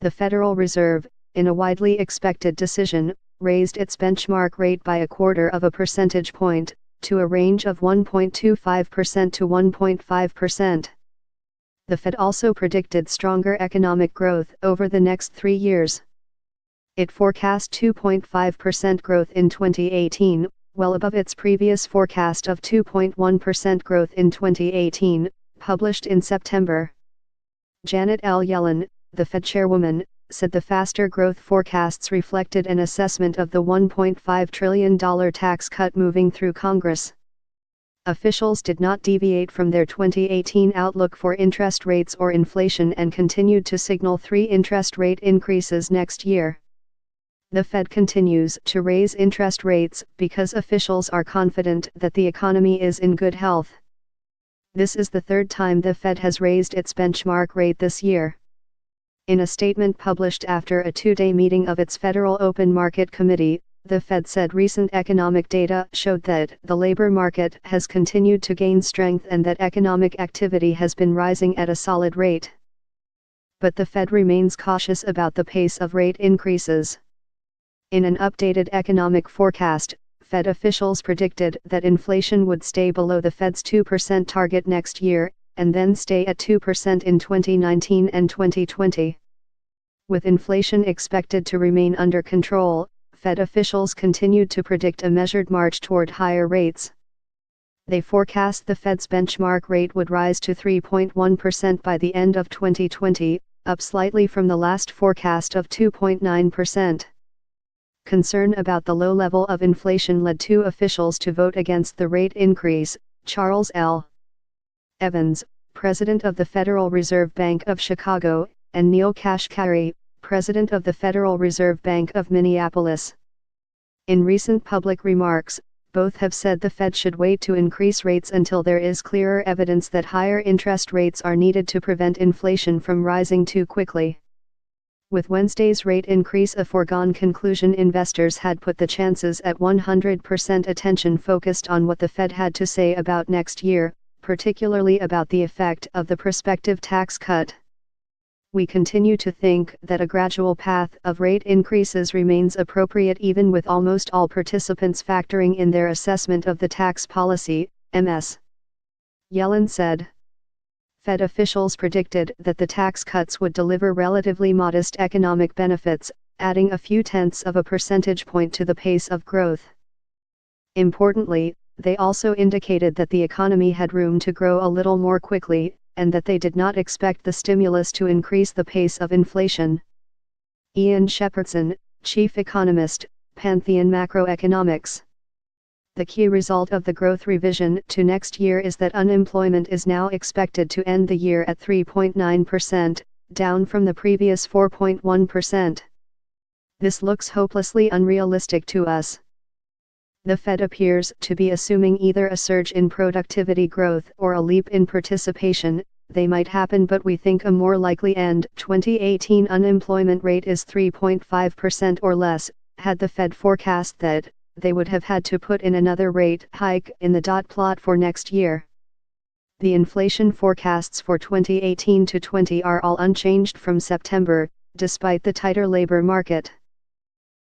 The Federal Reserve, in a widely expected decision, raised its benchmark rate by 1/4 of a percentage point, to a range of 1.25% to 1.5%. The Fed also predicted stronger economic growth over the next 3 years. It forecast 2.5% growth in 2018, well above its previous forecast of 2.1% growth in 2018, published in September. Janet L. Yellen, the Fed chairwoman, said the faster growth forecasts reflected an assessment of the $1.5 trillion tax cut moving through Congress. Officials did not deviate from their 2018 outlook for interest rates or inflation and continued to signal 3 interest rate increases next year. The Fed continues to raise interest rates because officials are confident that the economy is in good health. This is the 3rd time the Fed has raised its benchmark rate this year. In a statement published after a 2-day meeting of its Federal Open Market Committee, the Fed said recent economic data showed that the labor market has continued to gain strength and that economic activity has been rising at a solid rate. But the Fed remains cautious about the pace of rate increases. In an updated economic forecast, Fed officials predicted that inflation would stay below the Fed's 2% target next year, and then stay at 2% in 2019 and 2020. With inflation expected to remain under control, Fed officials continued to predict a measured march toward higher rates. They forecast the Fed's benchmark rate would rise to 3.1% by the end of 2020, up slightly from the last forecast of 2.9%. Concern about the low level of inflation led 2 officials to vote against the rate increase: Charles L. Evans, president of the Federal Reserve Bank of Chicago, and Neel Kashkari, president of the Federal Reserve Bank of Minneapolis. In recent public remarks, both have said the Fed should wait to increase rates until there is clearer evidence that higher interest rates are needed to prevent inflation from rising too quickly. With Wednesday's rate increase a foregone conclusion, investors had put the chances at 100% attention focused on what the Fed had to say about next year, particularly about the effect of the prospective tax cut. We continue to think that a gradual path of rate increases remains appropriate even with almost all participants factoring in their assessment of the tax policy, Ms. Yellen said. Fed officials predicted that the tax cuts would deliver relatively modest economic benefits, adding a few tenths of a percentage point to the pace of growth. Importantly, they also indicated that the economy had room to grow a little more quickly, and that they did not expect the stimulus to increase the pace of inflation. Ian Shepherdson, chief economist, Pantheon Macroeconomics. The key result of the growth revision to next year is that unemployment is now expected to end the year at 3.9%, down from the previous 4.1%. This looks hopelessly unrealistic to us. The Fed appears to be assuming either a surge in productivity growth or a leap in participation. They might happen, but we think a more likely end 2018 unemployment rate is 3.5% or less. Had the Fed forecast that, they would have had to put in another rate hike in the dot plot for next year. The inflation forecasts for 2018 to 20 are all unchanged from September, despite the tighter labor market.